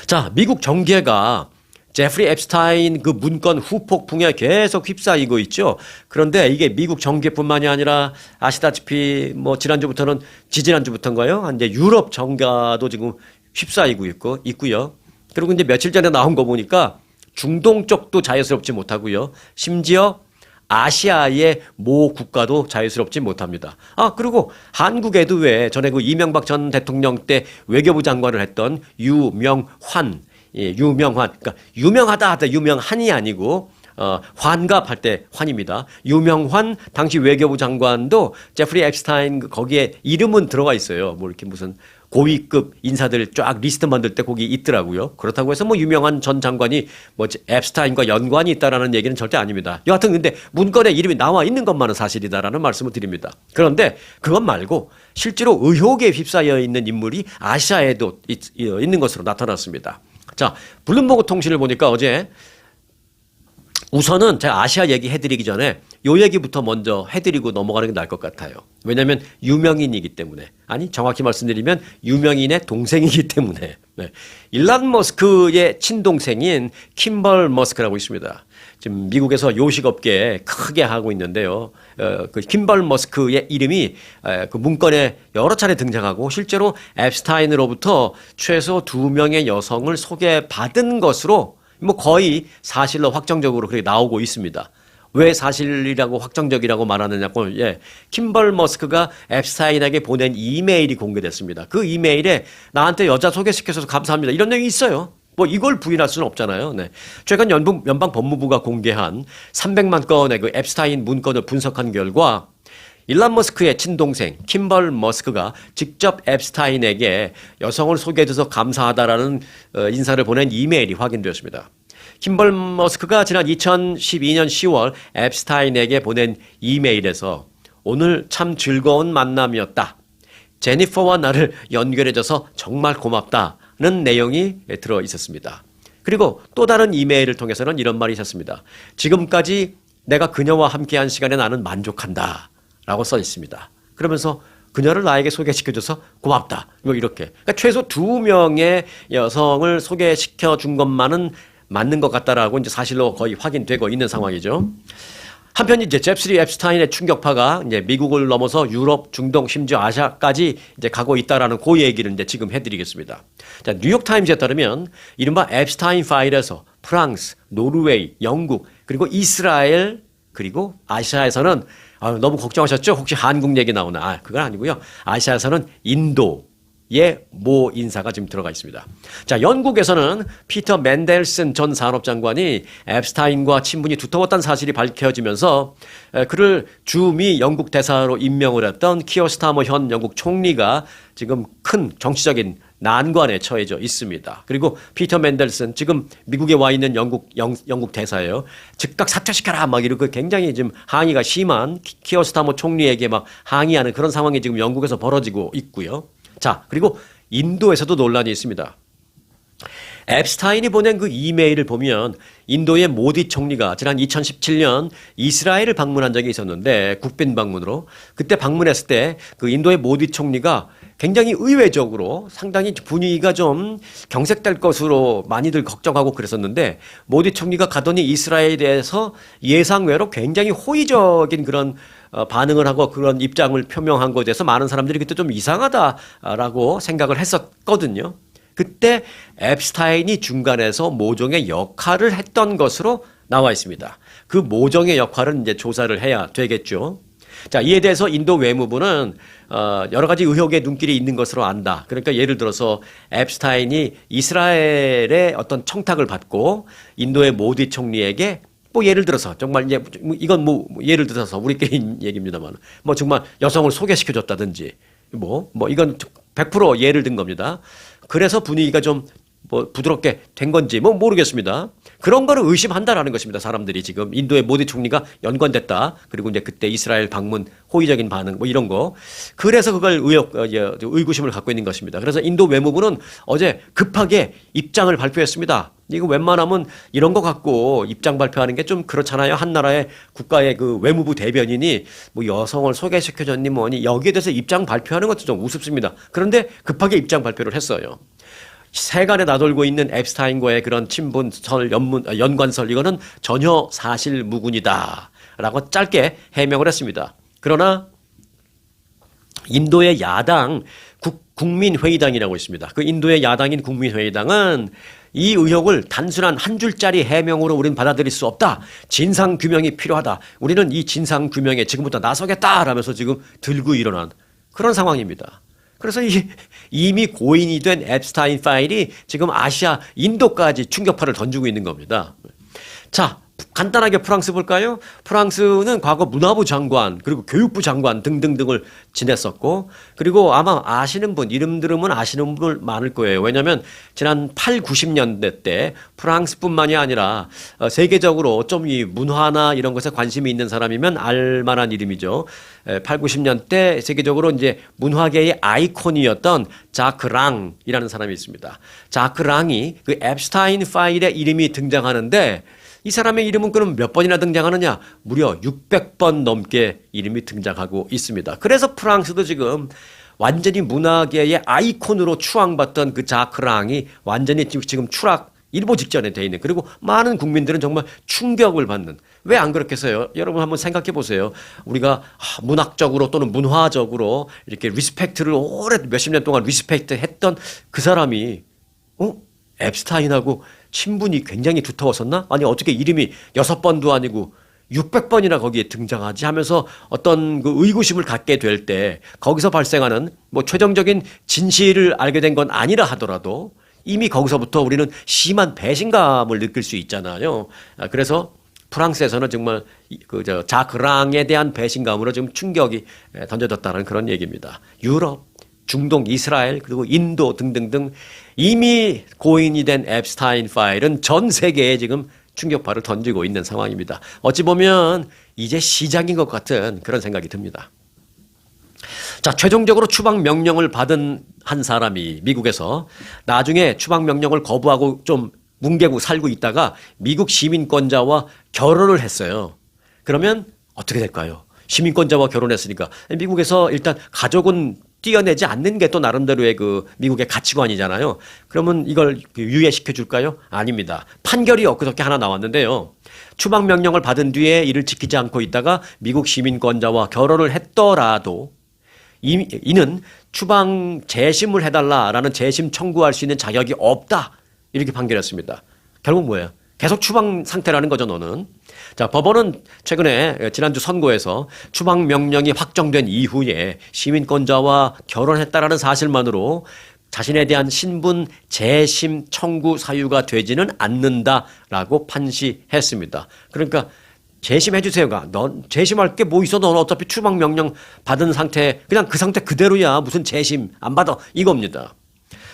자, 미국 정계가 제프리 앱스타인 그 문건 후폭풍에 계속 휩싸이고 있죠. 그런데 이게 미국 정계뿐만이 아니라 아시다시피 뭐 지지난주부터인가요? 이제 유럽 정가도 지금 휩싸이고 있고요. 그리고 이제 며칠 전에 나온 거 보니까 중동 쪽도 자유스럽지 못하고요. 심지어 아시아의 모 국가도 자유스럽지 못합니다. 그리고 한국에도 왜 전에 그 이명박 전 대통령 때 외교부 장관을 했던 유명환, 그러니까 유명하다 하다 유명한이 아니고 환갑할 때 환입니다. 유명환 당시 외교부 장관도 제프리 앱스타인 거기에 이름은 들어가 있어요. 뭐 이렇게 무슨 고위급 인사들 쫙 리스트 만들 때 거기 있더라고요. 그렇다고 해서 뭐 유명한 전 장관이 뭐 앱스타인과 연관이 있다라는 얘기는 절대 아닙니다. 여하튼 근데 문건에 이름이 나와 있는 것만은 사실이다라는 말씀을 드립니다. 그런데 그것 말고 실제로 의혹에 휩싸여 있는 인물이 아시아에도 있는 것으로 나타났습니다. 자, 블룸버그 통신을 보니까 어제 우선은 제가 아시아 얘기 해드리기 전에 요 얘기부터 먼저 해드리고 넘어가는 게 나을 것 같아요. 왜냐하면 유명인이기 때문에. 아니 정확히 말씀드리면 유명인의 동생이기 때문에. 네. 일론 머스크의 친동생인 킴벌 머스크라고 있습니다. 지금 미국에서 요식업계에 크게 하고 있는데요. 그 킴벌 머스크의 이름이 그 문건에 여러 차례 등장하고 실제로 앱스타인으로부터 최소 2명의 여성을 소개받은 것으로 뭐 거의 사실로 확정적으로 그렇게 나오고 있습니다. 왜 사실이라고 확정적이라고 말하느냐고, 킴벌 머스크가 앱스타인에게 보낸 이메일이 공개됐습니다. 그 이메일에 나한테 여자 소개시켜줘서 감사합니다. 이런 내용이 있어요. 뭐 이걸 부인할 수는 없잖아요. 네. 최근 연방 법무부가 공개한 300만 건의 그 앱스타인 문건을 분석한 결과 일론 머스크의 친동생 킴벌 머스크가 직접 앱스타인에게 여성을 소개해줘서 감사하다라는 인사를 보낸 이메일이 확인되었습니다. 킴벌 머스크가 지난 2012년 10월 앱스타인에게 보낸 이메일에서 오늘 참 즐거운 만남이었다. 제니퍼와 나를 연결해줘서 정말 고맙다는 내용이 들어 있었습니다. 그리고 또 다른 이메일을 통해서는 이런 말이 있었습니다. 지금까지 내가 그녀와 함께한 시간에 나는 만족한다. 라고 써 있습니다. 그러면서 그녀를 나에게 소개시켜줘서 고맙다. 뭐 이렇게. 그러니까 최소 2명의 여성을 소개시켜 준 것만은 맞는 것 같다라고 이제 사실로 거의 확인되고 있는 상황이죠. 한편 이제 제프리 앱스타인의 충격파가 이제 미국을 넘어서 유럽, 중동, 심지어 아시아까지 이제 가고 있다라는 그 얘기를 이제 지금 해드리겠습니다. 자, 뉴욕 타임즈에 따르면 이른바 앱스타인 파일에서 프랑스, 노르웨이, 영국, 그리고 이스라엘, 그리고 아시아에서는 너무 걱정하셨죠? 혹시 한국 얘기 나오나? 그건 아니고요. 아시아에서는 인도의 모 인사가 지금 들어가 있습니다. 자, 영국에서는 피터 맨델슨 전 산업장관이 앱스타인과 친분이 두터웠다는 사실이 밝혀지면서 그를 주미 영국 대사로 임명을 했던 키어 스타머 현 영국 총리가 지금 큰 정치적인 난관에 처해져 있습니다. 그리고 피터 맨델슨 지금 미국에 와 있는 영국 대사예요. 즉각 사퇴시켜라 막 이러고 굉장히 지금 항의가 심한 키어 스타머 총리에게 막 항의하는 그런 상황이 지금 영국에서 벌어지고 있고요. 자, 그리고 인도에서도 논란이 있습니다. 앱스타인이 보낸 그 이메일을 보면 인도의 모디 총리가 지난 2017년 이스라엘을 방문한 적이 있었는데 국빈 방문으로 그때 방문했을 때 그 인도의 모디 총리가 굉장히 의외적으로 상당히 분위기가 좀 경색될 것으로 많이들 걱정하고 그랬었는데 모디 총리가 가더니 이스라엘에 대해서 예상외로 굉장히 호의적인 그런 반응을 하고 그런 입장을 표명한 것에 대해서 많은 사람들이 그때 좀 이상하다라고 생각을 했었거든요. 그때 앱스타인이 중간에서 모종의 역할을 했던 것으로 나와 있습니다. 그 모종의 역할은 이제 조사를 해야 되겠죠. 자, 이에 대해서 인도 외무부는 여러 가지 의혹의 눈길이 있는 것으로 안다. 그러니까 예를 들어서 앱스타인이 이스라엘의 어떤 청탁을 받고 인도의 모디 총리에게 뭐 예를 들어서 정말 이건 뭐 예를 들어서 우리끼리 얘기입니다만 뭐 정말 여성을 소개시켜줬다든지 뭐 이건 100% 예를 든 겁니다. 그래서 분위기가 좀 뭐 부드럽게 된 건지 뭐 모르겠습니다. 그런 거를 의심한다라는 것입니다. 사람들이 지금 인도의 모디 총리가 연관됐다. 그리고 이제 그때 이스라엘 방문 호의적인 반응 뭐 이런 거. 그래서 그걸 의구심을 갖고 있는 것입니다. 그래서 인도 외무부는 어제 급하게 입장을 발표했습니다. 이거 웬만하면 이런 거 갖고 입장 발표하는 게 좀 그렇잖아요. 한 나라의 국가의 그 외무부 대변인이 뭐 여성을 소개시켜줬니 뭐니 여기에 대해서 입장 발표하는 것도 좀 우습습니다. 그런데 급하게 입장 발표를 했어요. 세간에 나돌고 있는 앱스타인과의 그런 친분설, 연관설 이거는 전혀 사실무근이다라고 짧게 해명을 했습니다. 그러나 인도의 야당 국민회의당이라고 있습니다. 그 인도의 야당인 국민회의당은 이 의혹을 단순한 한 줄짜리 해명으로 우리는 받아들일 수 없다. 진상규명이 필요하다. 우리는 이 진상규명에 지금부터 나서겠다라면서 지금 들고 일어난 그런 상황입니다. 그래서 이미 고인이 된 앱스타인 파일이 지금 아시아, 인도까지 충격파를 던지고 있는 겁니다. 자, 간단하게 프랑스 볼까요? 프랑스는 과거 문화부 장관 그리고 교육부 장관 등등등을 지냈었고 그리고 아마 아시는 분 이름 들으면 아시는 분 많을 거예요. 왜냐하면 지난 8, 90년대 때 프랑스뿐만이 아니라 세계적으로 좀 이 문화나 이런 것에 관심이 있는 사람이면 알만한 이름이죠. 8, 90년대 세계적으로 이제 문화계의 아이콘이었던 자크 랑이라는 사람이 있습니다. 자크 랑이 그 앱스타인 파일에 이름이 등장하는데 이 사람의 이름은 그럼 몇 번이나 등장하느냐? 무려 600번 넘게 이름이 등장하고 있습니다. 그래서 프랑스도 지금 완전히 문화계의 아이콘으로 추앙받던 그 자크랑이 완전히 지금 추락 일보 직전에 돼 있는 그리고 많은 국민들은 정말 충격을 받는 왜 안 그렇겠어요? 여러분 한번 생각해 보세요. 우리가 문학적으로 또는 문화적으로 이렇게 리스펙트를 오래 몇십 년 동안 리스펙트 했던 그 사람이 앱스타인하고 친분이 굉장히 두터웠었나? 아니 어떻게 이름이 6번도 아니고 600번이나 거기에 등장하지 하면서 어떤 그 의구심을 갖게 될 때 거기서 발생하는 뭐 최종적인 진실을 알게 된 건 아니라 하더라도 이미 거기서부터 우리는 심한 배신감을 느낄 수 있잖아요. 그래서 프랑스에서는 정말 자크랑에 대한 배신감으로 지금 충격이 던져졌다는 그런 얘기입니다. 유럽, 중동, 이스라엘 그리고 인도 등등등 이미 고인이 된 앱스타인 파일은 전 세계에 지금 충격파를 던지고 있는 상황입니다. 어찌 보면 이제 시작인 것 같은 그런 생각이 듭니다. 자, 최종적으로 추방 명령을 받은 한 사람이 미국에서 나중에 추방 명령을 거부하고 좀 뭉개고 살고 있다가 미국 시민권자와 결혼을 했어요. 그러면 어떻게 될까요? 시민권자와 결혼했으니까 미국에서 일단 가족은 띄어내지 않는 게 또 나름대로의 그 미국의 가치관이잖아요. 그러면 이걸 유예시켜 줄까요? 아닙니다. 판결이 엊그저께 하나 나왔는데요. 추방 명령을 받은 뒤에 이를 지키지 않고 있다가 미국 시민권자와 결혼을 했더라도 이는 추방 재심을 해달라라는 재심 청구할 수 있는 자격이 없다. 이렇게 판결했습니다. 결국 뭐예요? 계속 추방 상태라는 거죠, 너는. 자, 법원은 최근에 지난주 선고에서 추방 명령이 확정된 이후에 시민권자와 결혼했다라는 사실만으로 자신에 대한 신분 재심 청구 사유가 되지는 않는다라고 판시했습니다. 그러니까 재심해 주세요가 넌 재심할 게 뭐 있어? 넌 어차피 추방 명령 받은 상태 그냥 그 상태 그대로야. 무슨 재심 안 받아 이겁니다.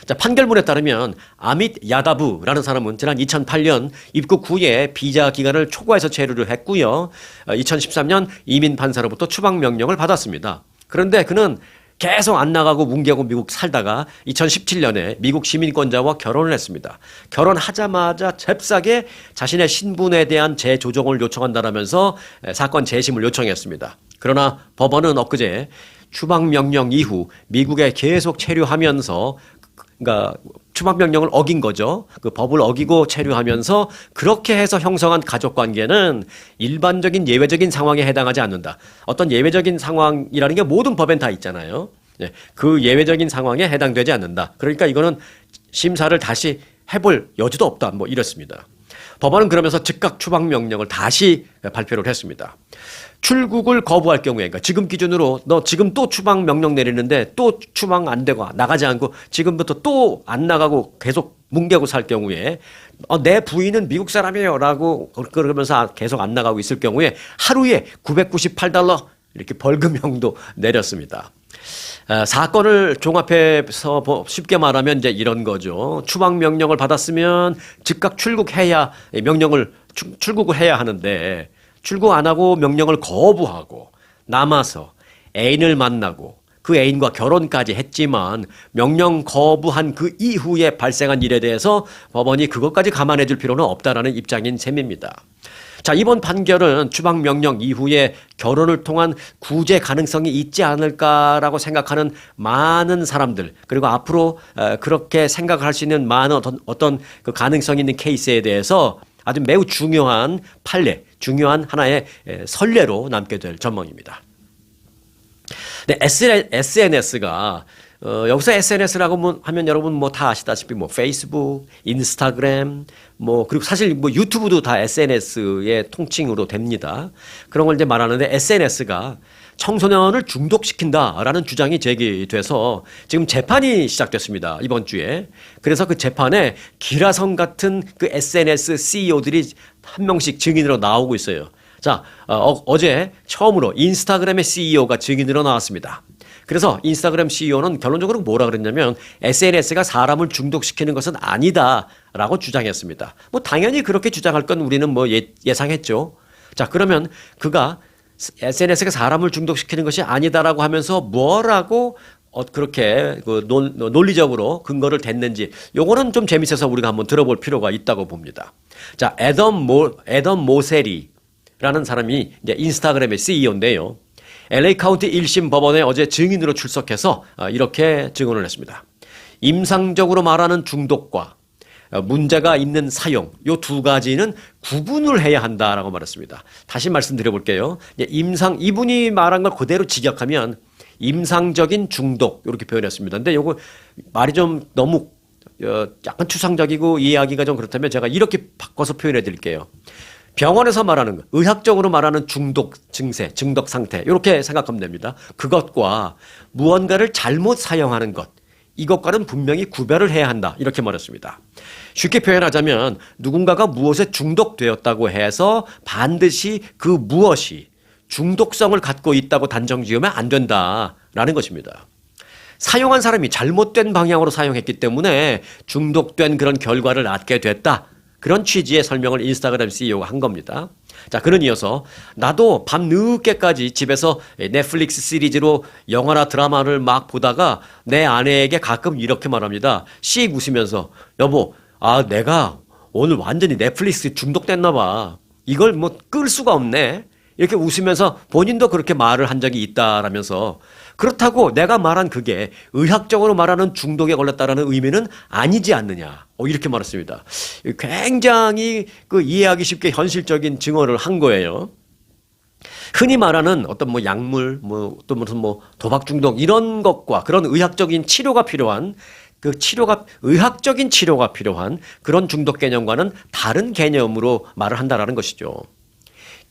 자, 판결문에 따르면 아밋 야다부라는 사람은 지난 2008년 입국 후에 비자 기간을 초과해서 체류를 했고요. 2013년 이민 판사로부터 추방 명령을 받았습니다. 그런데 그는 계속 안 나가고 뭉개고 미국 살다가 2017년에 미국 시민권자와 결혼을 했습니다. 결혼하자마자 잽싸게 자신의 신분에 대한 재조정을 요청한다라면서 사건 재심을 요청했습니다. 그러나 법원은 엊그제 추방 명령 이후 미국에 계속 체류하면서 그러니까 추방 명령을 어긴 거죠. 그 법을 어기고 체류하면서 그렇게 해서 형성한 가족 관계는 일반적인 예외적인 상황에 해당하지 않는다. 어떤 예외적인 상황이라는 게 모든 법엔 다 있잖아요. 그 예외적인 상황에 해당되지 않는다. 그러니까 이거는 심사를 다시 해볼 여지도 없다. 뭐 이렇습니다. 법원은 그러면서 즉각 추방 명령을 다시 발표를 했습니다. 출국을 거부할 경우에, 그러니까 지금 기준으로 너 지금 또 추방 명령 내리는데 또 추방 안 되고 나가지 않고 지금부터 또 안 나가고 계속 뭉개고 살 경우에 내 부인은 미국 사람이에요 라고 그러면서 계속 안 나가고 있을 경우에 하루에 $998 이렇게 벌금형도 내렸습니다. 사건을 종합해서 쉽게 말하면 이제 이런 거죠. 추방 명령을 받았으면 즉각 출국해야 출국을 해야 하는데 출국 안 하고 명령을 거부하고 남아서 애인을 만나고 그 애인과 결혼까지 했지만 명령 거부한 그 이후에 발생한 일에 대해서 법원이 그것까지 감안해 줄 필요는 없다라는 입장인 셈입니다. 자, 이번 판결은 추방 명령 이후에 결혼을 통한 구제 가능성이 있지 않을까라고 생각하는 많은 사람들, 그리고 앞으로 그렇게 생각을 할 수 있는 많은 어떤 그 가능성이 있는 케이스에 대해서 아주 매우 중요한 판례, 중요한 하나의 선례로 남게 될 전망입니다. 네, SNS가 여기서 SNS라고 하면 여러분 뭐 다 아시다시피 뭐 페이스북, 인스타그램, 뭐 그리고 사실 뭐 유튜브도 다 SNS의 통칭으로 됩니다. 그런 걸 이제 말하는데 SNS가 청소년을 중독시킨다라는 주장이 제기돼서 지금 재판이 시작됐습니다. 이번 주에. 그래서 그 재판에 기라성 같은 그 SNS CEO들이 한 명씩 증인으로 나오고 있어요. 자, 어제 처음으로 인스타그램의 CEO가 증인으로 나왔습니다. 그래서 인스타그램 CEO는 결론적으로 뭐라 그랬냐면 SNS가 사람을 중독시키는 것은 아니다라고 주장했습니다. 뭐 당연히 그렇게 주장할 건 우리는 뭐 예상했죠. 자, 그러면 그가 SNS가 사람을 중독시키는 것이 아니다라고 하면서 뭐라고 그렇게 그 논리적으로 근거를 댔는지 요거는 좀 재밌어서 우리가 한번 들어볼 필요가 있다고 봅니다. 자, 애덤 모세리라는 사람이 이제 인스타그램의 CEO인데요. LA 카운티 1심 법원에 어제 증인으로 출석해서 이렇게 증언을 했습니다. 임상적으로 말하는 중독과 문제가 있는 사용, 요 두 가지는 구분을 해야 한다라고 말했습니다. 다시 말씀드려 볼게요. 이분이 말한 걸 그대로 직역하면 임상적인 중독 이렇게 표현했습니다. 근데 요거 말이 좀 너무 약간 추상적이고 이해하기가 좀 그렇다면 제가 이렇게 바꿔서 표현해 드릴게요. 병원에서 말하는 것, 의학적으로 말하는 중독 증세, 중독 상태 이렇게 생각하면 됩니다. 그것과 무언가를 잘못 사용하는 것, 이것과는 분명히 구별을 해야 한다 이렇게 말했습니다. 쉽게 표현하자면 누군가가 무엇에 중독되었다고 해서 반드시 그 무엇이 중독성을 갖고 있다고 단정 지으면 안 된다라는 것입니다. 사용한 사람이 잘못된 방향으로 사용했기 때문에 중독된 그런 결과를 낳게 됐다. 그런 취지의 설명을 인스타그램 CEO가 한 겁니다. 자, 그런 이어서 나도 밤 늦게까지 집에서 넷플릭스 시리즈로 영화나 드라마를 막 보다가 내 아내에게 가끔 이렇게 말합니다. 씩 웃으면서 여보, 내가 오늘 완전히 넷플릭스 중독됐나 봐. 이걸 뭐 끌 수가 없네. 이렇게 웃으면서 본인도 그렇게 말을 한 적이 있다라면서 그렇다고 내가 말한 그게 의학적으로 말하는 중독에 걸렸다라는 의미는 아니지 않느냐. 이렇게 말했습니다. 굉장히 그 이해하기 쉽게 현실적인 증언을 한 거예요. 흔히 말하는 어떤 뭐 약물, 뭐 또 무슨 뭐 도박 중독 이런 것과 그런 의학적인 치료가 필요한 의학적인 치료가 필요한 그런 중독 개념과는 다른 개념으로 말을 한다라는 것이죠.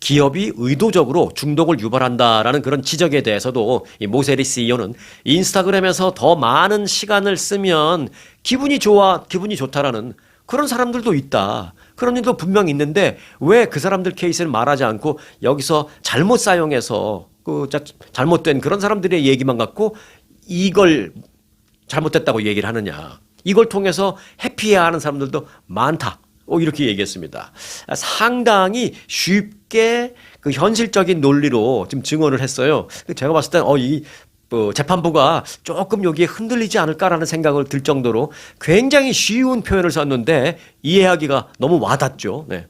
기업이 의도적으로 중독을 유발한다라는 그런 지적에 대해서도 이 모세리 CEO는 인스타그램에서 더 많은 시간을 쓰면 기분이 좋다라는 그런 사람들도 있다. 그런 일도 분명히 있는데 왜 그 사람들 케이스는 말하지 않고 여기서 잘못 사용해서 잘못된 그런 사람들의 얘기만 갖고 이걸 잘못됐다고 얘기를 하느냐. 이걸 통해서 해피해하는 사람들도 많다. 이렇게 얘기했습니다. 상당히 쉽게 그 현실적인 논리로 지금 증언을 했어요. 제가 봤을 때, 재판부가 조금 여기에 흔들리지 않을까라는 생각을 들 정도로 굉장히 쉬운 표현을 썼는데 이해하기가 너무 와닿죠. 네.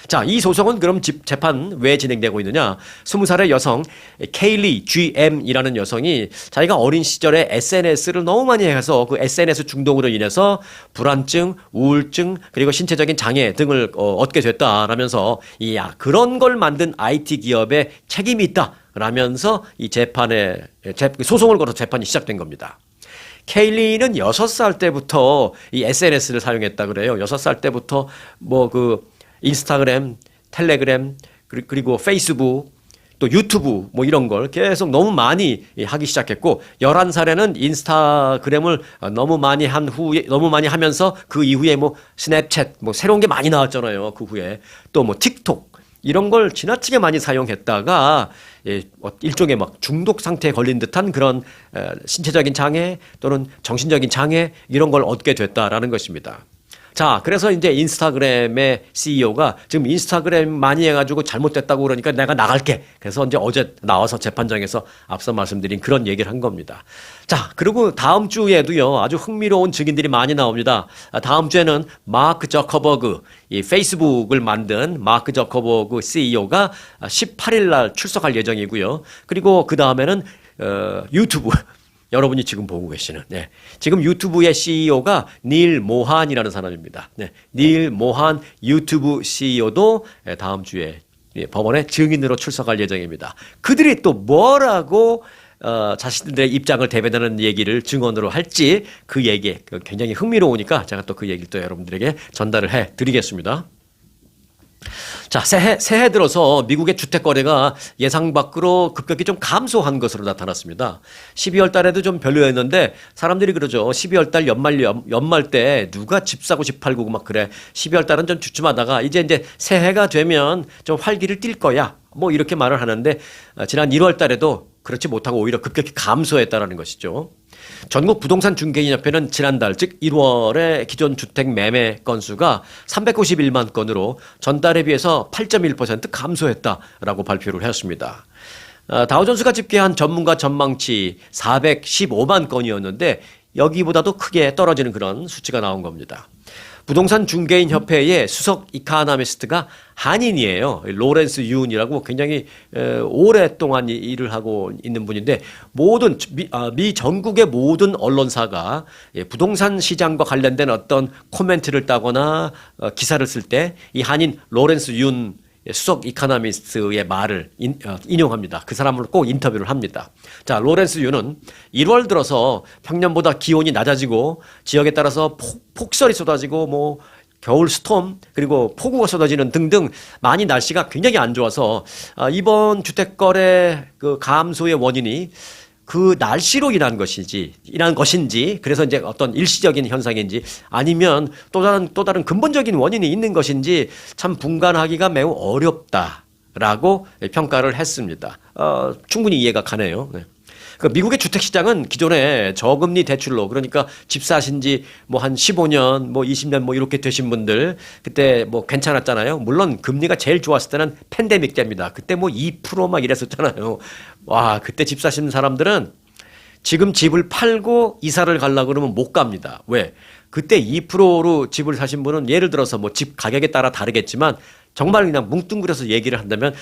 자, 이 소송은 그럼 재판 왜 진행되고 있느냐? 20살의 여성 케일리 GM이라는 여성이 자기가 어린 시절에 SNS를 너무 많이 해서 그 SNS 중독으로 인해서 불안증, 우울증, 그리고 신체적인 장애 등을 얻게 됐다라면서 그런 걸 만든 IT 기업에 책임이 있다라면서 이 소송을 걸어서 재판이 시작된 겁니다. 케일리는 6살 때부터 이 SNS를 사용했다 그래요. 6살 때부터 인스타그램, 텔레그램, 그리고 페이스북, 또 유튜브 이런 걸 계속 너무 많이 하기 시작했고 11살에는 인스타그램을 너무 많이 하면서 그 이후에 스냅챗 새로운 게 많이 나왔잖아요. 그 후에 또 틱톡 이런 걸 지나치게 많이 사용했다가 일종의 막 중독 상태에 걸린 듯한 그런 신체적인 장애 또는 정신적인 장애 이런 걸 얻게 됐다라는 것입니다. 자, 그래서 이제 인스타그램의 CEO가 지금 인스타그램 많이 해가지고 잘못됐다고 그러니까 내가 나갈게. 그래서 이제 어제 나와서 재판장에서 앞서 말씀드린 그런 얘기를 한 겁니다. 자, 그리고 다음 주에도요, 아주 흥미로운 증인들이 많이 나옵니다. 다음 주에는 마크 저커버그, 이 페이스북을 만든 마크 저커버그 CEO가 18일 날 출석할 예정이고요. 그리고 그 다음에는 유튜브. 여러분이 지금 보고 계시는, 네. 지금 유튜브의 CEO가 닐 모한이라는 사람입니다. 네. 닐 모한 유튜브 CEO도 다음 주에 법원에 증인으로 출석할 예정입니다. 그들이 또 뭐라고 자신들의 입장을 대변하는 얘기를 증언으로 할지 그 얘기 굉장히 흥미로우니까 제가 또 그 얘기를 또 여러분들에게 전달을 해 드리겠습니다. 자, 새해 들어서 미국의 주택 거래가 예상 밖으로 급격히 좀 감소한 것으로 나타났습니다. 12월 달에도 좀 별로였는데 사람들이 그러죠. 12월 달 연말 때 누가 집 사고 집 팔고 막 그래. 12월 달은 좀 주춤하다가 이제 새해가 되면 좀 활기를 띨 거야. 뭐 이렇게 말을 하는데 지난 1월 달에도 그렇지 못하고 오히려 급격히 감소했다라는 것이죠. 전국 부동산 중개인협회는 지난달 즉 1월에 기존 주택 매매 건수가 391만 건으로 전달에 비해서 8.1% 감소했다라고 발표를 했습니다. 다우존스가 집계한 전문가 전망치 415만 건이었는데 여기보다도 크게 떨어지는 그런 수치가 나온 겁니다. 부동산 중개인 협회의 수석 이카노미스트가 한인이에요. 로렌스 윤이라고 굉장히 오랫동안 일을 하고 있는 분인데 모든 미 전국의 모든 언론사가 부동산 시장과 관련된 어떤 코멘트를 따거나 기사를 쓸 때 이 한인 로렌스 윤 수석 이카노미스트의 말을 인용합니다. 그 사람을 꼭 인터뷰를 합니다. 자, 로렌스 윤은 1월 들어서 평년보다 기온이 낮아지고 지역에 따라서 폭설이 쏟아지고 뭐 겨울 스톰 그리고 폭우가 쏟아지는 등등 많이 날씨가 굉장히 안 좋아서 이번 주택 거래 그 감소의 원인이 그 날씨로 인한 것인지 그래서 이제 어떤 일시적인 현상인지 아니면 또 다른 근본적인 원인이 있는 것인지 참 분간하기가 매우 어렵다라고 평가를 했습니다. 충분히 이해가 가네요. 네. 미국의 주택 시장은 기존에 저금리 대출로 그러니까 집 사신 지 뭐 한 15년, 뭐 20년 뭐 이렇게 되신 분들 그때 뭐 괜찮았잖아요. 물론 금리가 제일 좋았을 때는 팬데믹 때입니다. 그때 뭐 2% 막 이랬었잖아요. 와, 그때 집 사시는 사람들은 지금 집을 팔고 이사를 가려고 그러면 못 갑니다. 왜? 그때 2%로 집을 사신 분은 예를 들어서 뭐 집 가격에 따라 다르겠지만 정말 그냥 뭉뚱그려서 얘기를 한다면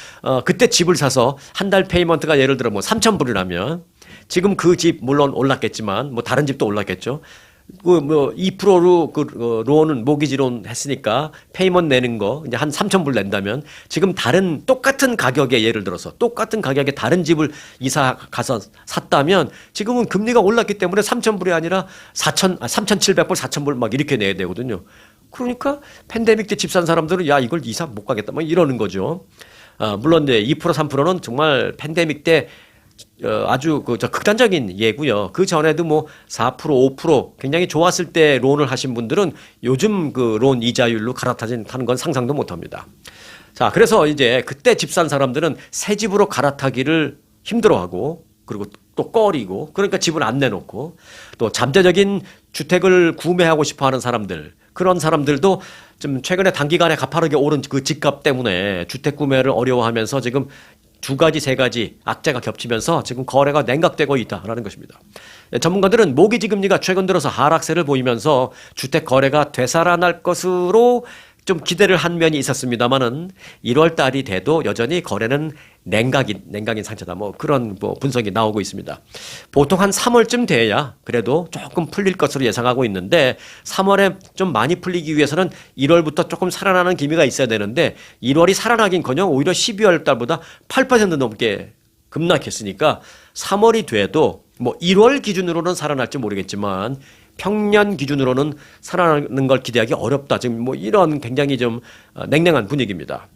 그때 집을 사서 한 달 페이먼트가 예를 들어 뭐 3,000불이라면 지금 그 집 물론 올랐겠지만 뭐 다른 집도 올랐겠죠. 그 뭐 2%로 그 론은 모기지론 했으니까 페이먼트 내는 거 이제 한 3,000불 낸다면 지금 다른 똑같은 가격에 예를 들어서 똑같은 가격에 다른 집을 이사 가서 샀다면 지금은 금리가 올랐기 때문에 3,000불이 아니라 3,700불, 4,000불 막 이렇게 내야 되거든요. 그러니까 팬데믹 때 집 산 사람들은 야 이걸 이사 못 가겠다 막 이러는 거죠. 물론 이제 2% 3%는 정말 팬데믹 때 아주 극단적인 예고요. 그 전에도 뭐 4%, 5% 굉장히 좋았을 때 론을 하신 분들은 요즘 그 론 이자율로 갈아타는 건 상상도 못 합니다. 자, 그래서 이제 그때 집 산 사람들은 새 집으로 갈아타기를 힘들어하고 그리고 또 꺼리고 그러니까 집을 안 내놓고 또 잠재적인 주택을 구매하고 싶어 하는 사람들 그런 사람들도 좀 최근에 단기간에 가파르게 오른 그 집값 때문에 주택 구매를 어려워하면서 지금 두 가지, 세 가지 악재가 겹치면서 지금 거래가 냉각되고 있다라는 것입니다. 전문가들은 모기지 금리가 최근 들어서 하락세를 보이면서 주택 거래가 되살아날 것으로 좀 기대를 한 면이 있었습니다만은 1월 달이 돼도 여전히 거래는 냉각인 상태다. 뭐 그런 뭐 분석이 나오고 있습니다. 보통 한 3월쯤 돼야 그래도 조금 풀릴 것으로 예상하고 있는데 3월에 좀 많이 풀리기 위해서는 1월부터 조금 살아나는 기미가 있어야 되는데 1월이 살아나긴커녕 오히려 12월 달보다 8% 넘게 급락했으니까 3월이 돼도 뭐 1월 기준으로는 살아날지 모르겠지만 평년 기준으로는 살아나는 걸 기대하기 어렵다. 지금 뭐 이런 굉장히 좀 냉랭한 분위기입니다.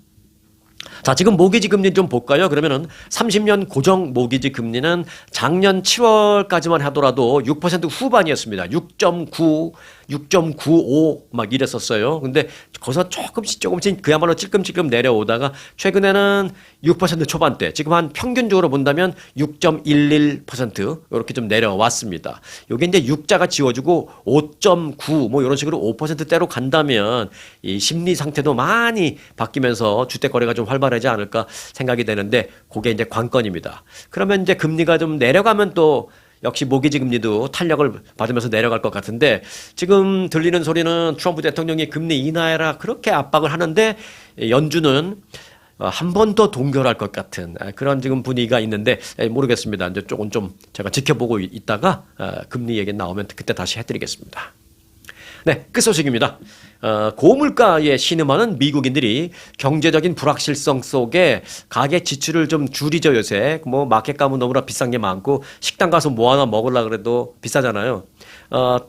자, 지금 모기지 금리 좀 볼까요? 그러면은 30년 고정 모기지 금리는 작년 7월까지만 하더라도 6% 후반이었습니다. 6.9, 6.95 막 이랬었어요. 근데 거기서 조금씩 그야말로 찔끔찔끔 내려오다가 최근에는 6% 초반대, 지금 한 평균적으로 본다면 6.11% 이렇게 좀 내려왔습니다. 요게 이제 6자가 지워지고 5.9 뭐 이런 식으로 5%대로 간다면 이 심리 상태도 많이 바뀌면서 주택 거래가 좀 활발하지 않을까 생각이 되는데 그게 이제 관건입니다. 그러면 이제 금리가 좀 내려가면 또 역시 모기지 금리도 탄력을 받으면서 내려갈 것 같은데 지금 들리는 소리는 트럼프 대통령이 금리 인하해라 그렇게 압박을 하는데 연준은 한 번 더 동결할 것 같은 그런 지금 분위기가 있는데 모르겠습니다. 이제 조금 좀 제가 지켜보고 있다가 금리 얘기 나오면 그때 다시 해드리겠습니다. 네, 끝소식입니다. 고물가에 신음하는 미국인들이 경제적인 불확실성 속에 가계 지출을 좀 줄이죠, 요새. 뭐 마켓값은 너무나 비싼 게 많고 식당 가서 뭐 하나 먹으려고 그래도 비싸잖아요.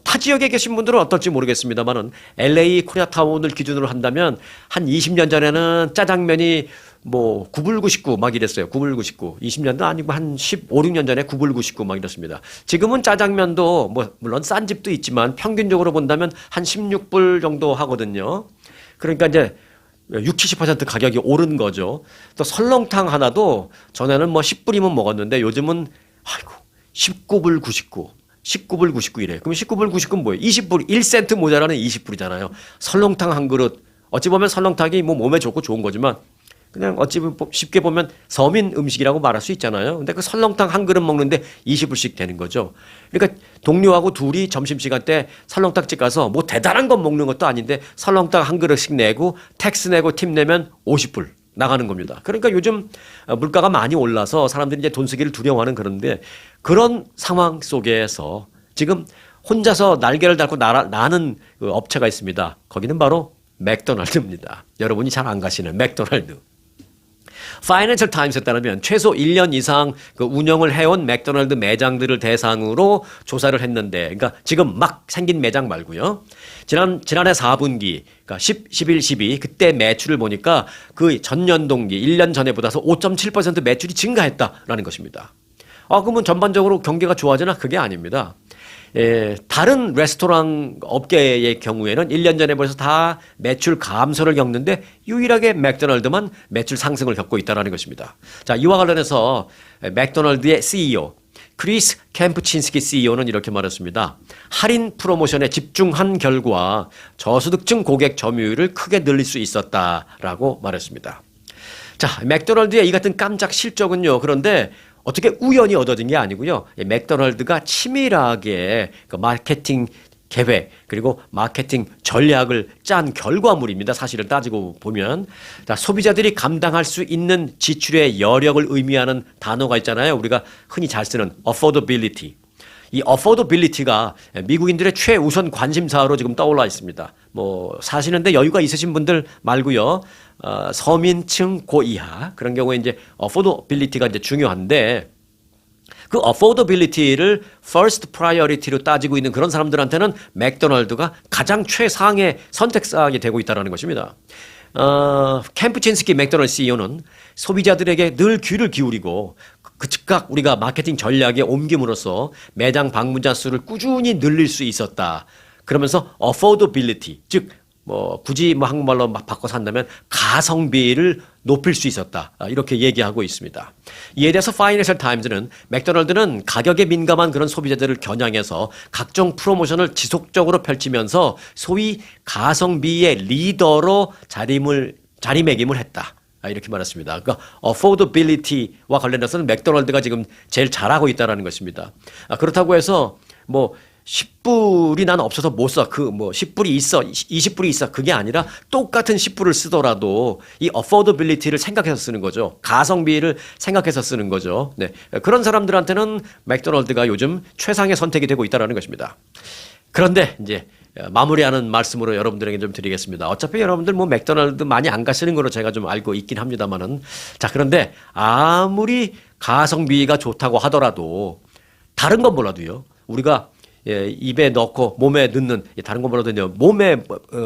타 지역에 계신 분들은 어떨지 모르겠습니다만은 LA 코리아타운을 기준으로 한다면 한 20년 전에는 짜장면이 뭐 9불 99 막 이랬어요. 9불 99. 20년도 아니고 한 15, 16년 전에 9불 99 막 이랬습니다. 지금은 짜장면도 뭐 물론 싼 집도 있지만 평균적으로 본다면 한 16불 정도 하거든요. 그러니까 이제 6, 70% 가격이 오른 거죠. 또 설렁탕 하나도 전에는 뭐 10불이면 먹었는데 요즘은 아이고 19불 99. 19불 99 이래요. 그럼 19불 99는 뭐예요? 20불, 1센트 모자라는 20불이잖아요. 설렁탕 한 그릇. 어찌 보면 설렁탕이 뭐 몸에 좋고 좋은 거지만 그냥 어찌 보면 쉽게 보면 서민 음식이라고 말할 수 있잖아요. 근데 그 설렁탕 한 그릇 먹는데 20불씩 되는 거죠. 그러니까 동료하고 둘이 점심시간 때 설렁탕집 가서 뭐 대단한 건 먹는 것도 아닌데 설렁탕 한 그릇씩 내고 텍스 내고 팁 내면 50불 나가는 겁니다. 그러니까 요즘 물가가 많이 올라서 사람들이 이제 돈 쓰기를 두려워하는 그런데 그런 상황 속에서 지금 혼자서 날개를 달고 나는 그 업체가 있습니다. 거기는 바로 맥도날드입니다. 여러분이 잘 안 가시는 맥도날드. 파이낸셜 타임스에 따르면 최소 1년 이상 그 운영을 해온 맥도날드 매장들을 대상으로 조사를 했는데, 그러니까 지금 막 생긴 매장 말고요. 지난해 4분기, 그러니까 11, 12 그때 매출을 보니까 그 전년 동기 1년 전에 보다서 5.7% 매출이 증가했다라는 것입니다. 그러면 전반적으로 경기가 좋아지나? 그게 아닙니다. 다른 레스토랑 업계의 경우에는 1년 전에 벌써 다 매출 감소를 겪는데 유일하게 맥도날드만 매출 상승을 겪고 있다는 것입니다. 자, 이와 관련해서 맥도날드의 CEO 크리스 캠프친스키 CEO는 이렇게 말했습니다. 할인 프로모션에 집중한 결과 저소득층 고객 점유율을 크게 늘릴 수 있었다라고 말했습니다. 자, 맥도날드의 이 같은 깜짝 실적은요. 그런데 어떻게 우연히 얻어진 게 아니고요. 맥도날드가 치밀하게 그 마케팅 계획 그리고 마케팅 전략을 짠 결과물입니다. 사실을 따지고 보면. 자, 소비자들이 감당할 수 있는 지출의 여력을 의미하는 단어가 있잖아요. 우리가 흔히 잘 쓰는 affordability. 이 affordability가 미국인들의 최우선 관심사로 지금 떠올라 있습니다. 뭐 사시는데 여유가 있으신 분들 말고요. 서민층 고이하 그런 경우에 이제 affordability가 이제 중요한데 그 affordability를 first priority로 따지고 있는 그런 사람들한테는 맥도날드가 가장 최상의 선택사항이 되고 있다는 것입니다. 캠프친스키 맥도날드 CEO는 소비자들에게 늘 귀를 기울이고 그 즉각 우리가 마케팅 전략에 옮김으로써 매장 방문자 수를 꾸준히 늘릴 수 있었다. 그러면서 affordability, 즉 뭐 굳이 뭐 한국말로 막 바꿔서 한다면 가성비를 높일 수 있었다. 이렇게 얘기하고 있습니다. 이에 대해서 파이낸셜 타임즈는 맥도날드는 가격에 민감한 그런 소비자들을 겨냥해서 각종 프로모션을 지속적으로 펼치면서 소위 가성비의 리더로 자리매김을 했다. 이렇게 말했습니다. 그러니까 affordability와 관련해서는 맥도날드가 지금 제일 잘하고 있다는 것입니다. 그렇다고 해서 뭐 10불이 난 없어서 못 써. 그 뭐 10불이 있어, 20불이 있어. 그게 아니라 똑같은 10불을 쓰더라도 이 affordability를 생각해서 쓰는 거죠. 가성비를 생각해서 쓰는 거죠. 네. 그런 사람들한테는 맥도날드가 요즘 최상의 선택이 되고 있다는 것입니다. 그런데 이제 마무리하는 말씀으로 여러분들에게 좀 드리겠습니다. 어차피 여러분들 뭐 맥도날드 많이 안 가시는 거로 제가 좀 알고 있긴 합니다만은. 자, 그런데 아무리 가성비가 좋다고 하더라도 다른 건 몰라도요. 우리가 예, 입에 넣고 몸에 넣는 다른 거 뭐라든요 몸에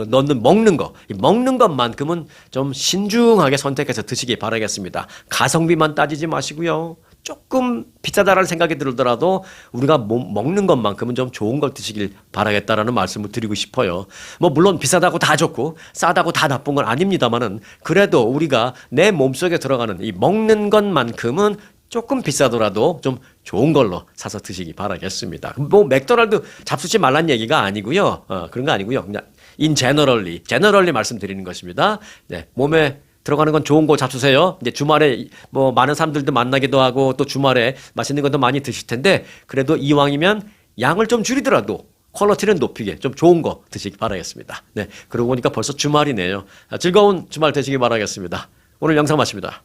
넣는 먹는 거 이 먹는 것만큼은 좀 신중하게 선택해서 드시기 바라겠습니다. 가성비만 따지지 마시고요. 조금 비싸다라는 생각이 들더라도 우리가 먹는 것만큼은 좀 좋은 걸 드시길 바라겠다라는 말씀을 드리고 싶어요. 뭐 물론 비싸다고 다 좋고 싸다고 다 나쁜 건 아닙니다만은 그래도 우리가 내 몸속에 들어가는 이 먹는 것만큼은 조금 비싸더라도 좀 좋은 걸로 사서 드시기 바라겠습니다. 뭐 맥도날드 잡수지 말란 얘기가 아니고요. 그런 거 아니고요. 그냥 in generally 말씀드리는 것입니다. 네, 몸에 들어가는 건 좋은 거 잡수세요. 이제 주말에 뭐 많은 사람들도 만나기도 하고 또 주말에 맛있는 것도 많이 드실 텐데 그래도 이왕이면 양을 좀 줄이더라도 퀄리티는 높이게 좀 좋은 거 드시기 바라겠습니다. 네, 그러고 보니까 벌써 주말이네요. 즐거운 주말 되시기 바라겠습니다. 오늘 영상 마칩니다.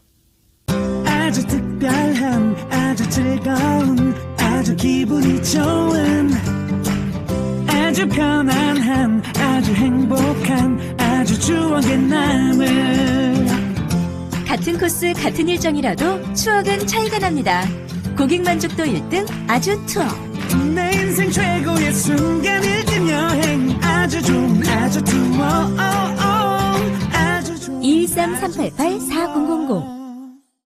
아주 특별한 아주 즐거운 아주 기분이 좋은 아주 편안한 아주 행복한 아주 추억의 남을 같은 코스 같은 일정이라도 추억은 차이가 납니다. 고객 만족도 1등 아주 투어. 내 인생 최고의 순간 1등 여행 아주 좋은 아주 투어 아주 좋은 213-388-49